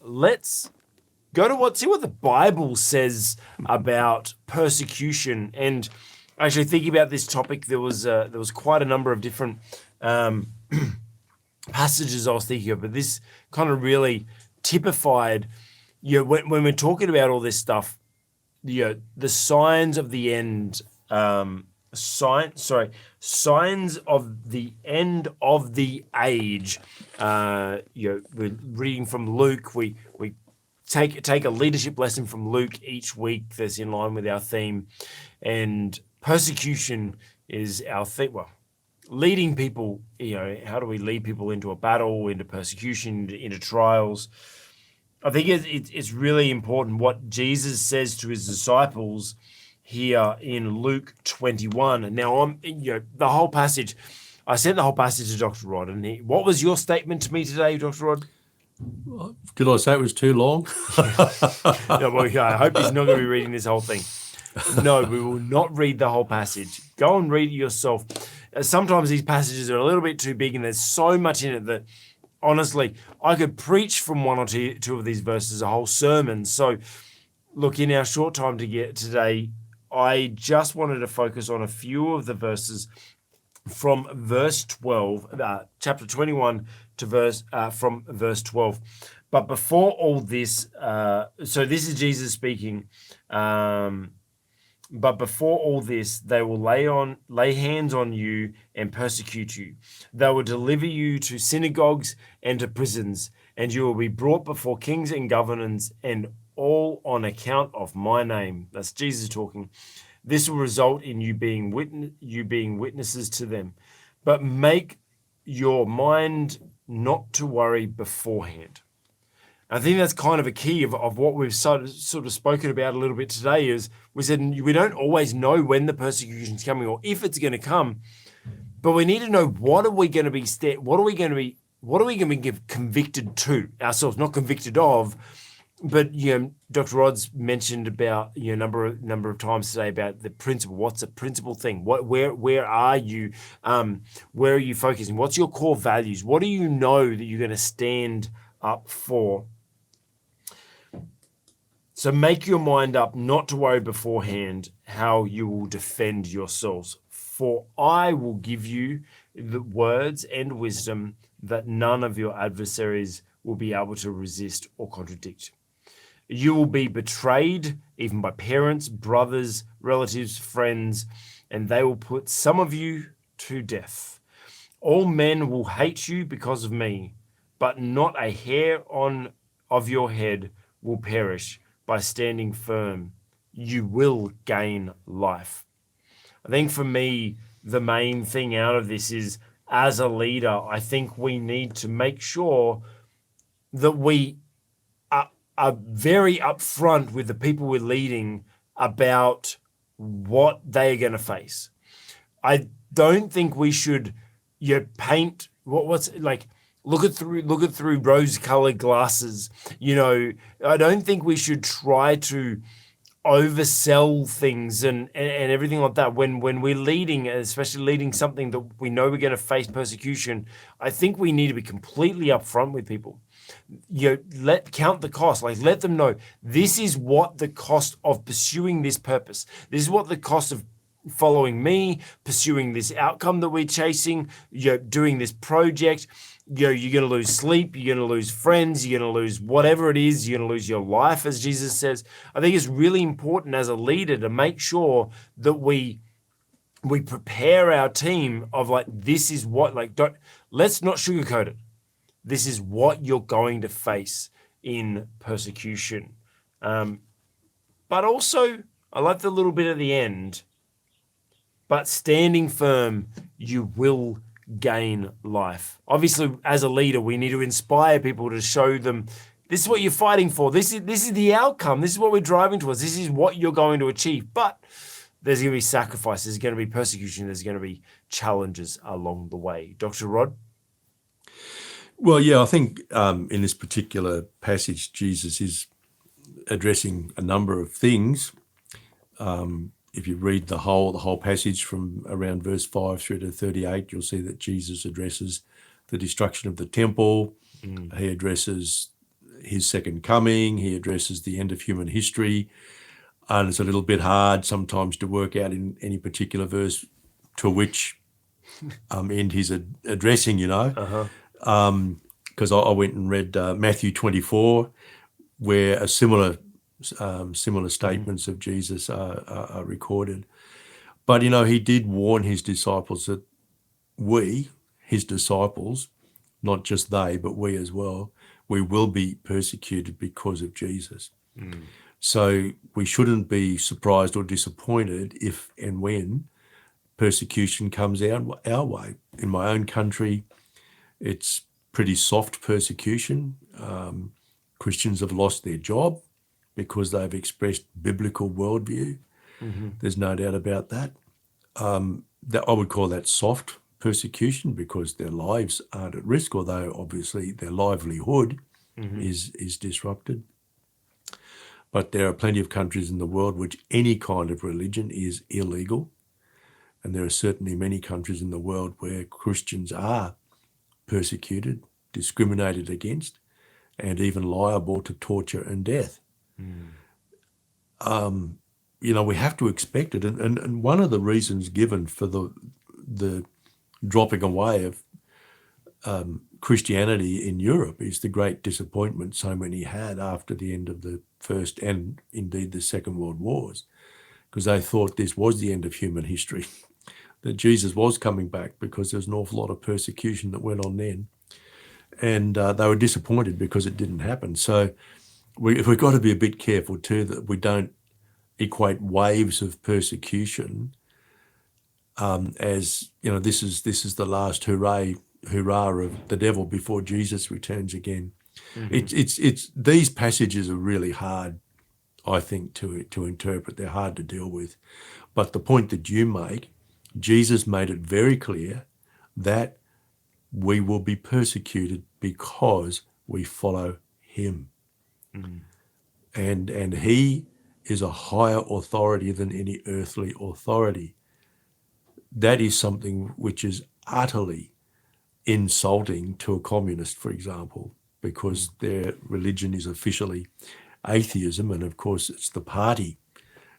let's go to see what the Bible says about persecution. And actually, thinking about this topic, there was quite a number of different passages I was thinking of, but this kind of really typified, when we're talking about all this stuff, the signs of the end, signs of the end of the age. We're reading from Luke. We take a leadership lesson from Luke each week that's in line with our theme, and persecution is our theme. Well, leading people, how do we lead people into a battle, into persecution, into trials? I think it's really important what Jesus says to his disciples here in Luke 21. And now the whole passage, I sent the whole passage to Dr. Rod, and what was your statement to me today, Dr. Rod? Did I say it was too long? I hope he's not going to be reading this whole thing. No, we will not read the whole passage. Go and read it yourself. Sometimes these passages are a little bit too big, and there's so much in it that, honestly, I could preach from one or two of these verses a whole sermon. So, look, in our short time to get today, I just wanted to focus on a few of the verses from verse 12, chapter 21 to from verse 12. But before all this, so this is Jesus speaking. But before all this, they will lay hands on you and persecute you. They will deliver you to synagogues and to prisons, and you will be brought before kings and governors, and all on account of my name. That's Jesus talking. This will result in you being witnesses to them. But make your mind not to worry beforehand. I think that's kind of a key of what we've sort of spoken about a little bit today. Is we said we don't always know when the persecution is coming or if it's going to come, but we need to know what are we going to be convicted to ourselves, not convicted of. But Dr. Rod's mentioned about number of times today about the principle. What's a principal thing? Where are you? Where are you focusing? What's your core values? What do you know that you're going to stand up for? So make your mind up not to worry beforehand how you will defend yourselves. For I will give you the words and wisdom that none of your adversaries will be able to resist or contradict. You will be betrayed even by parents, brothers, relatives, friends, and they will put some of you to death. All men will hate you because of me, but not a hair of your head will perish. By standing firm, you will gain life. I think for me, the main thing out of this is, as a leader, I think we need to make sure that we are very upfront with the people we're leading about what they're going to face. I don't think we should paint look it through rose-colored glasses. I don't think we should try to oversell things and everything like that. When we're leading, especially leading something that we know we're going to face persecution, I think we need to be completely upfront with people. Count the cost. Let them know this is what the cost of pursuing this purpose. This is what the cost of following me, pursuing this outcome that we're chasing, doing this project. You're going to lose sleep, you're going to lose friends, you're going to lose whatever it is, you're going to lose your life, as Jesus says. I think it's really important as a leader to make sure that we prepare our team of this is what, let's not sugarcoat it. This is what you're going to face in persecution. But also, I like the little bit at the end, but standing firm, you will gain life. Obviously, as a leader, we need to inspire people to show them this is what you're fighting for. This is the outcome. This is what we're driving towards. This is what you're going to achieve. But there's going to be sacrifice. There's going to be persecution. There's going to be challenges along the way. Dr. Rod? Well, yeah, I think in this particular passage, Jesus is addressing a number of things. If you read the whole passage from around verse 5 through to 38, you'll see that Jesus addresses the destruction of the temple. He addresses, his second coming. He addresses the end of human history. And it's a little bit hard sometimes to work out in any particular verse to which end he's addressing, Uh-huh. because I went and read Matthew 24, where a similar statements of Jesus are recorded. But, he did warn his disciples that we, his disciples, not just they, but we as well, we will be persecuted because of Jesus. So we shouldn't be surprised or disappointed if and when persecution comes our way. In my own country, it's pretty soft persecution. Christians have lost their job because they've expressed biblical worldview. There's no doubt about that. That I would call that soft persecution because their lives aren't at risk, although obviously their livelihood is disrupted. But there are plenty of countries in the world which any kind of religion is illegal. And there are certainly many countries in the world where Christians are persecuted, discriminated against, and even liable to torture and death. We have to expect it. And one of the reasons given for the dropping away of Christianity in Europe is the great disappointment so many had after the end of the First and indeed the Second World Wars, because they thought this was the end of human history, that Jesus was coming back, because there was an awful lot of persecution that went on then. And they were disappointed because it didn't happen. So we've got to be a bit careful too that we don't equate waves of persecution as, this is the last hurrah of the devil before Jesus returns again. It's these passages are really hard, I think, to interpret. They're hard to deal with. But the point that you make, Jesus made it very clear that we will be persecuted because we follow him. And he is a higher authority than any earthly authority. That is something which is utterly insulting to a communist, for example, because their religion is officially atheism, and of course it's the party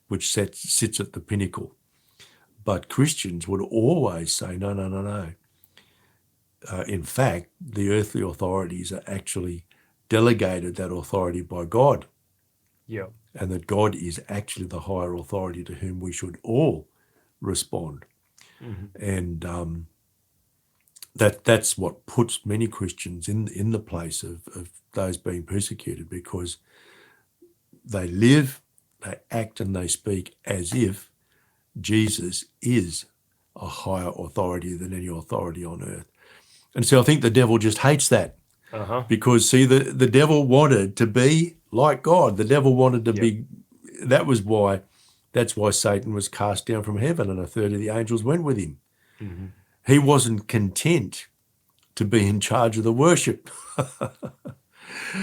which sits at the pinnacle. But Christians would always say, no. In fact, the earthly authorities are actually delegated that authority by God. Yeah. And that God is actually the higher authority to whom we should all respond. And that's what puts many Christians in the place of those being persecuted, because they live, they act and they speak as if Jesus is a higher authority than any authority on earth. And so I think the devil just hates that. Because, see, the devil wanted to be like God. The devil wanted to be, that's why Satan was cast down from heaven and a third of the angels went with him. He wasn't content to be in charge of the worship.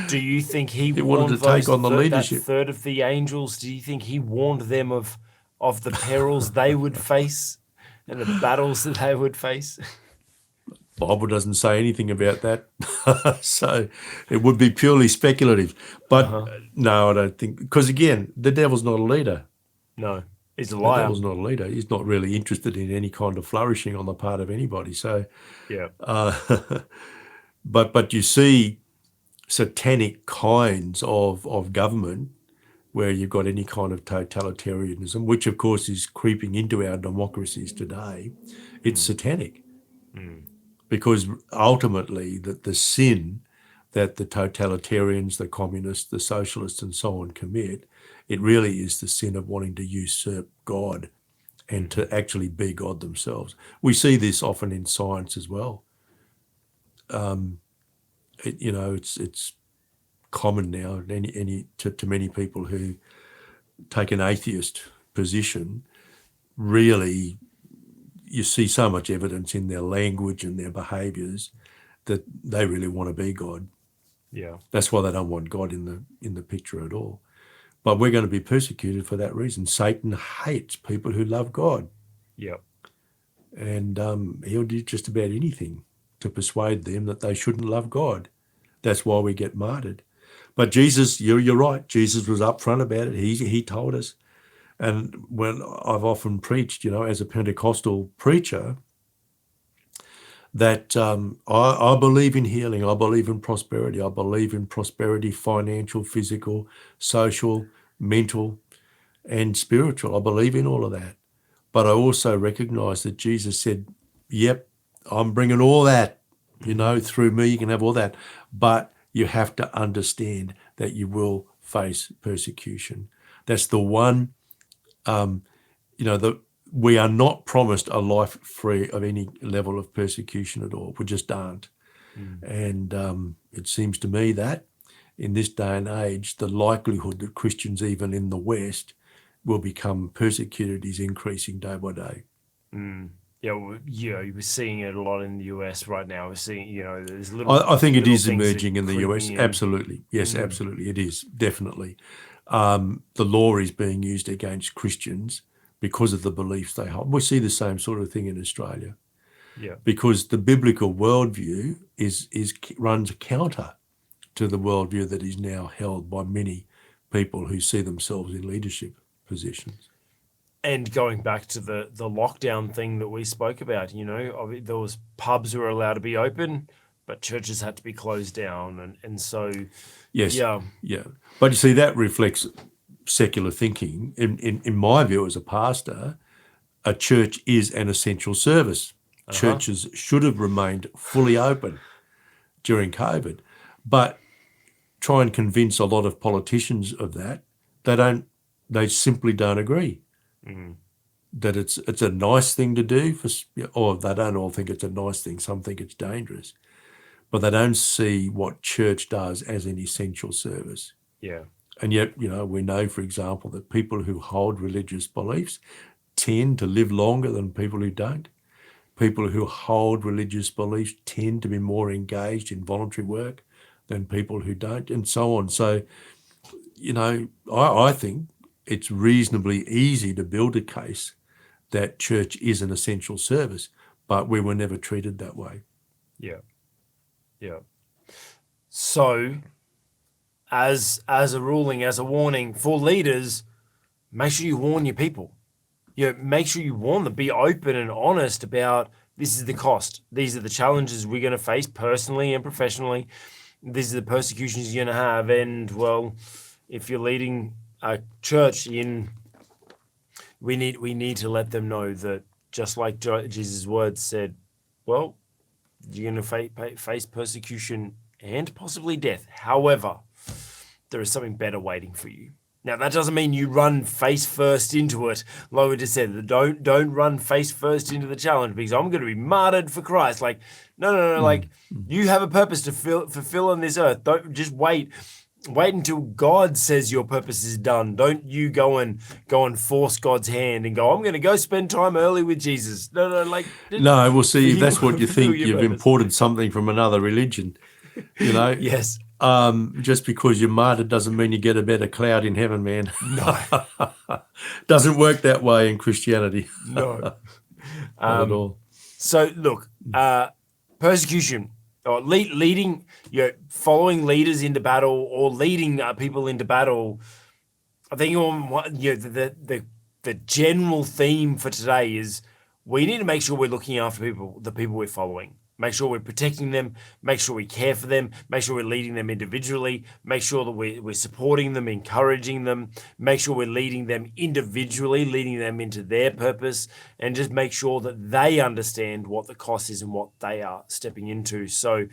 Do you think he wanted to take on the leadership? That third of the angels, do you think he warned them of the perils they would face and the battles that they would face? The Bible doesn't say anything about that. So it would be purely speculative. But no, I don't think, because again, the devil's not a leader. No, he's a The liar. devil's not a leader. He's not really interested in any kind of flourishing on the part of anybody. So, Yeah. but you see satanic kinds of government where you've got any kind of totalitarianism, which of course is creeping into our democracies today. It's satanic. Because ultimately the sin that the totalitarians, the communists, the socialists and so on commit, it really is the sin of wanting to usurp God and to actually be God themselves. We see this often in science as well. It's common now to many people who take an atheist position. Really, you see so much evidence in their language and their behaviours that they really want to be God. Yeah. That's why they don't want God in the picture at all. But we're going to be persecuted for that reason. Satan hates people who love God. Yeah. And he'll do just about anything to persuade them that they shouldn't love God. That's why we get martyred. But Jesus, you're right. Jesus was upfront about it. He told us. And when I've often preached, as a Pentecostal preacher, that I believe in healing. I believe in prosperity. I believe in prosperity, financial, physical, social, mental, and spiritual. I believe in all of that. But I also recognize that Jesus said, yep, I'm bringing all that, through me. You can have all that. But you have to understand that you will face persecution. That's the one, we are not promised a life free of any level of persecution at all. We just aren't. And it seems to me that in this day and age, the likelihood that Christians, even in the West, will become persecuted is increasing day by day. Yeah, we're seeing it a lot in the US right now. We're seeing, there's little. I think it little is things emerging in the US. creeping in. Absolutely. Yes, absolutely. It is, definitely. The law is being used against Christians because of the beliefs they hold. We see the same sort of thing in Australia. Yeah. Because the biblical worldview runs counter to the worldview that is now held by many people who see themselves in leadership positions. And going back to the lockdown thing that we spoke about, there was pubs were allowed to be open, but churches had to be closed down. And so, yes, yeah. But you see, that reflects secular thinking. In my view as a pastor, a church is an essential service. Churches should have remained fully open during COVID. But try and convince a lot of politicians of that, they simply don't agree. That it's a nice thing to do, or they don't all think it's a nice thing. Some think it's dangerous, but they don't see what church does as an essential service. Yeah. And yet, we know, for example, that people who hold religious beliefs tend to live longer than people who don't. People who hold religious beliefs tend to be more engaged in voluntary work than people who don't, and so on. So, I think it's reasonably easy to build a case that church is an essential service, but we were never treated that way. Yeah. So, as a ruling, as a warning for leaders, make sure you warn your people. Make sure you warn them. Be open and honest about this is the cost. These are the challenges we're going to face personally and professionally. These are the persecutions you're going to have. And, well, if you're leading a church we need to let them know that, just like Jesus' words said, well, you're going to face persecution and possibly death. However, there is something better waiting for you. Now, that doesn't mean you run face first into it. Like we just said, don't run face first into the challenge because I'm going to be martyred for Christ. Like, no. Like, you have a purpose to fulfill on this earth. Don't just wait until God says your purpose is done. Don't you go and force God's hand and go, I'm going to go spend time early with Jesus. No. Well, see, if that's what you think, you've imported something from another religion. Yes. Just because you're martyred doesn't mean you get a better cloud in heaven, man. No. Doesn't work that way in Christianity. No. Not at all. So, look, persecution or leading, following leaders into battle or leading people into battle. I think the general theme for today is we need to make sure we're looking after the people we're following. Make sure we're protecting them, make sure we care for them, make sure we're leading them individually, make sure that we're supporting them, encouraging them, make sure we're leading them individually, leading them into their purpose, and just make sure that they understand what the cost is and what they are stepping into. So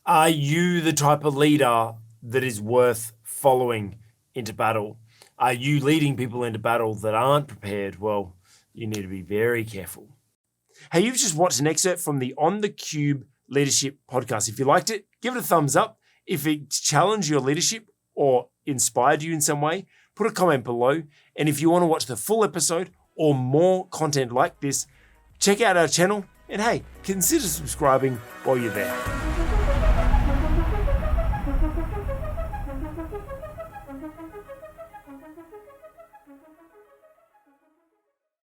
are you the type of leader that is worth following into battle? Are you leading people into battle that aren't prepared? Well, you need to be very careful. Hey, you've just watched an excerpt from the On the Cube Leadership Podcast. If you liked it, give it a thumbs up. If it challenged your leadership or inspired you in some way, put a comment below. And if you want to watch the full episode or more content like this, check out our channel. And hey, consider subscribing while you're there.